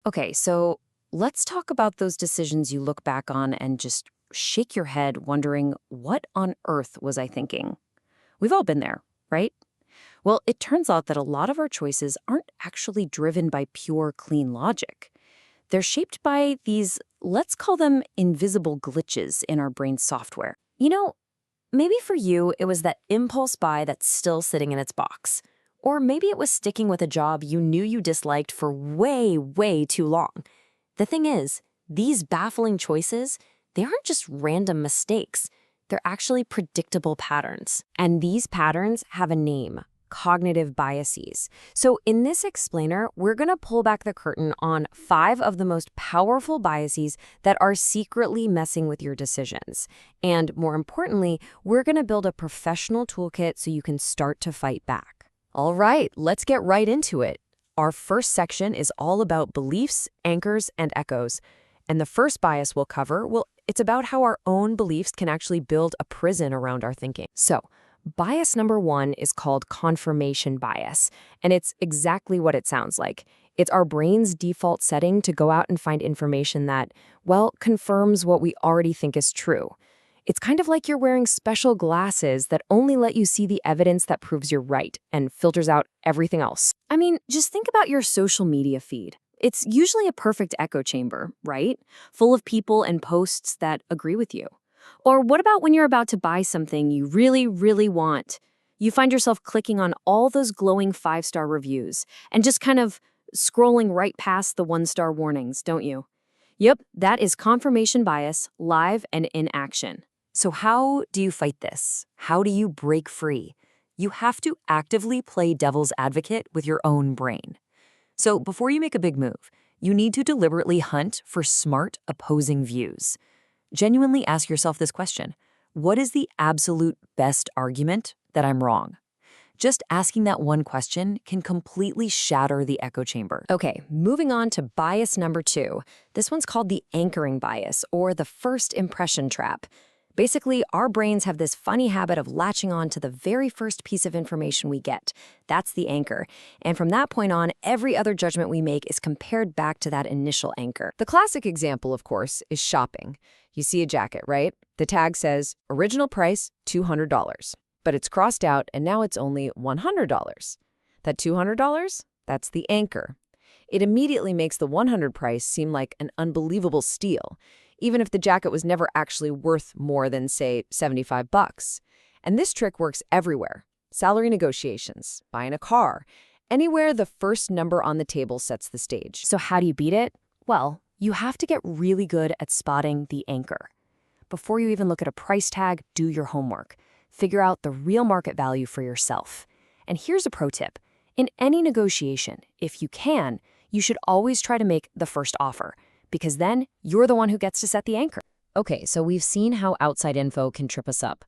Okay, so let's talk about those decisions you look back on and just shake your head wondering, what on earth was I thinking? We've all been there, right? Well, it turns out that a lot of our choices aren't actually driven by pure, clean logic. They're shaped by these, let's call them invisible glitches in our brain software. Maybe for you, it was that impulse buy that's still sitting in its box. Or maybe it was sticking with a job you knew you disliked for way, way too long. The thing is, these baffling choices, they aren't just random mistakes. They're actually predictable patterns. And these patterns have a name: cognitive biases. So in this explainer, we're going to pull back the curtain on 5 of the most powerful biases that are secretly messing with your decisions. And more importantly, we're going to build a professional toolkit so you can start to fight back. All right, let's get right into it. Our first section is all about beliefs, anchors, and echoes. And the first bias we'll cover, well, it's about how our own beliefs can actually build a prison around our thinking. So, bias number 1 is called confirmation bias, and it's exactly what it sounds like. It's our brain's default setting to go out and find information that, well, confirms what we already think is true. It's kind of like you're wearing special glasses that only let you see the evidence that proves you're right and filters out everything else. I mean, just think about your social media feed. It's usually a perfect echo chamber, right? Full of people and posts that agree with you. Or what about when you're about to buy something you really, really want? You find yourself clicking on all those glowing 5-star reviews and just kind of scrolling right past the 1-star warnings, don't you? Yep, that is confirmation bias, live and in action. So how do you fight this? How do you break free? You have to actively play devil's advocate with your own brain. So before you make a big move, you need to deliberately hunt for smart, opposing views. Genuinely ask yourself this question: what is the absolute best argument that I'm wrong? Just asking that one question can completely shatter the echo chamber. Okay, moving on to bias number 2. This one's called the anchoring bias, or the first impression trap. Basically, our brains have this funny habit of latching on to the very first piece of information we get. That's the anchor. And from that point on, every other judgment we make is compared back to that initial anchor. The classic example, of course, is shopping. You see a jacket, right? The tag says, original price, $200. But it's crossed out and now it's only $100. That $200? That's the anchor. It immediately makes the 100 price seem like an unbelievable steal, even if the jacket was never actually worth more than, say, 75 bucks. And this trick works everywhere. Salary negotiations, buying a car, anywhere the first number on the table sets the stage. So how do you beat it? Well, you have to get really good at spotting the anchor. Before you even look at a price tag, do your homework. Figure out the real market value for yourself. And here's a pro tip. In any negotiation, if you can, you should always try to make the first offer, because then you're the one who gets to set the anchor. Okay, so we've seen how outside info can trip us up.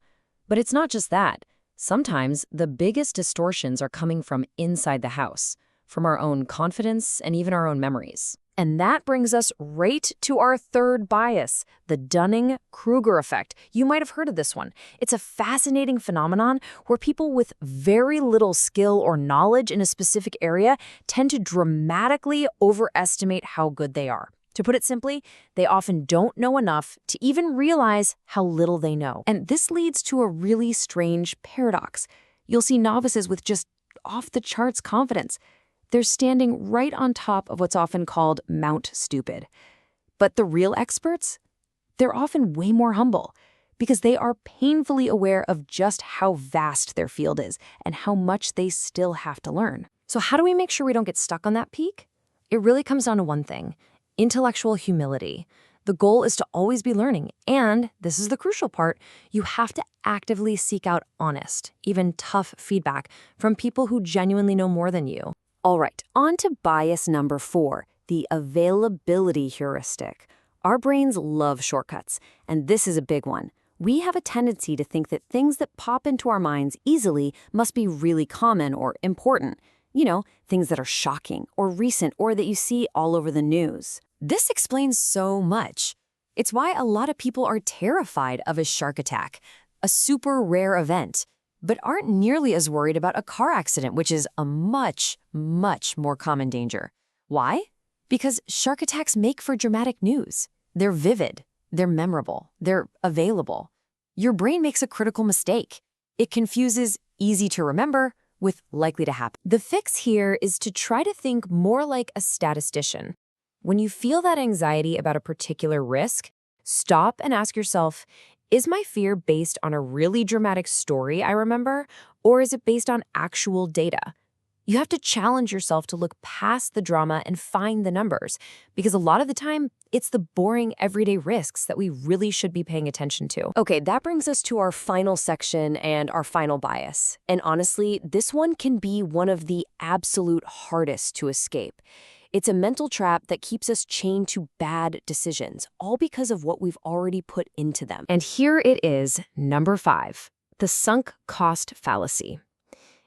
But it's not just that. Sometimes the biggest distortions are coming from inside the house, from our own confidence and even our own memories. And that brings us right to our third bias, the Dunning-Kruger effect. You might have heard of this one. It's a fascinating phenomenon where people with very little skill or knowledge in a specific area tend to dramatically overestimate how good they are. To put it simply, they often don't know enough to even realize how little they know. And this leads to a really strange paradox. You'll see novices with just off-the-charts confidence. They're standing right on top of what's often called Mount Stupid. But the real experts? They're often way more humble because they are painfully aware of just how vast their field is and how much they still have to learn. So how do we make sure we don't get stuck on that peak? It really comes down to one thing: intellectual humility. The goal is to always be learning, and this is the crucial part, you have to actively seek out honest, even tough feedback from people who genuinely know more than you. All right, on to bias number 4, the availability heuristic. Our brains love shortcuts, and this is a big one. We have a tendency to think that things that pop into our minds easily must be really common or important. You know, things that are shocking or recent or that you see all over the news. This explains so much. It's why a lot of people are terrified of a shark attack, a super rare event, but aren't nearly as worried about a car accident, which is a much, much more common danger. Why? Because shark attacks make for dramatic news. They're vivid, they're memorable, they're available. Your brain makes a critical mistake. It confuses easy to remember with likely to happen. The fix here is to try to think more like a statistician. When you feel that anxiety about a particular risk, stop and ask yourself, is my fear based on a really dramatic story I remember, or is it based on actual data? You have to challenge yourself to look past the drama and find the numbers, because a lot of the time, it's the boring everyday risks that we really should be paying attention to. Okay, that brings us to our final section and our final bias. And honestly, this one can be one of the absolute hardest to escape. It's a mental trap that keeps us chained to bad decisions, all because of what we've already put into them. And here it is, number 5, the sunk cost fallacy.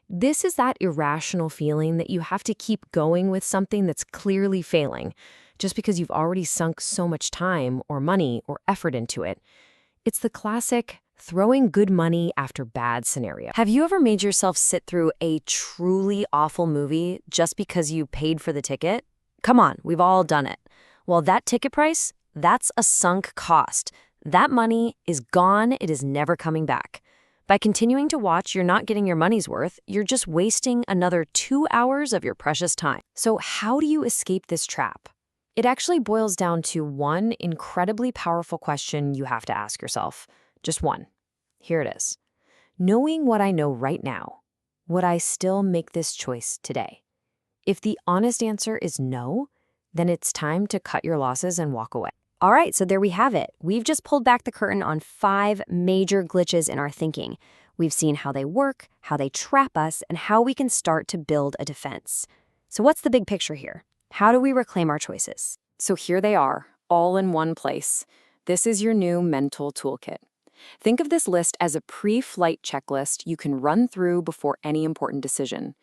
This is that irrational feeling that you have to keep going with something that's clearly failing, just because you've already sunk so much time or money or effort into it. It's the classic throwing good money after bad scenario. Have you ever made yourself sit through a truly awful movie just because you paid for the ticket? Come on, we've all done it. Well, that ticket price, that's a sunk cost. That money is gone, it is never coming back. By continuing to watch, you're not getting your money's worth, you're just wasting another 2 hours of your precious time. So how do you escape this trap? It actually boils down to one incredibly powerful question you have to ask yourself. Just one. Here it is. Knowing what I know right now, would I still make this choice today? If the honest answer is no, then it's time to cut your losses and walk away. All right, so there we have it. We've just pulled back the curtain on 5 major glitches in our thinking. We've seen how they work, how they trap us, and how we can start to build a defense. So what's the big picture here? How do we reclaim our choices? So here they are, all in one place. This is your new mental toolkit. Think of this list as a pre-flight checklist you can run through before any important decision.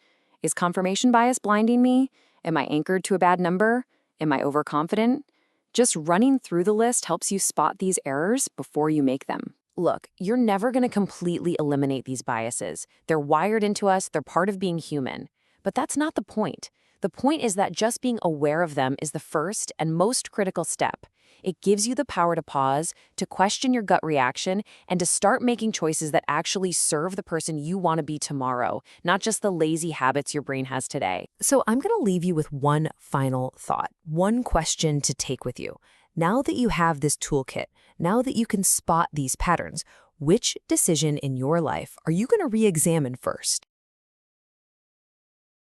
Is confirmation bias blinding me? Am I anchored to a bad number? Am I overconfident? Just running through the list helps you spot these errors before you make them. Look, you're never going to completely eliminate these biases. They're wired into us, they're part of being human. But that's not the point. The point is that just being aware of them is the first and most critical step. It gives you the power to pause, to question your gut reaction, and to start making choices that actually serve the person you want to be tomorrow, not just the lazy habits your brain has today. So I'm going to leave you with one final thought, one question to take with you. Now that you have this toolkit, now that you can spot these patterns, which decision in your life are you going to re-examine first?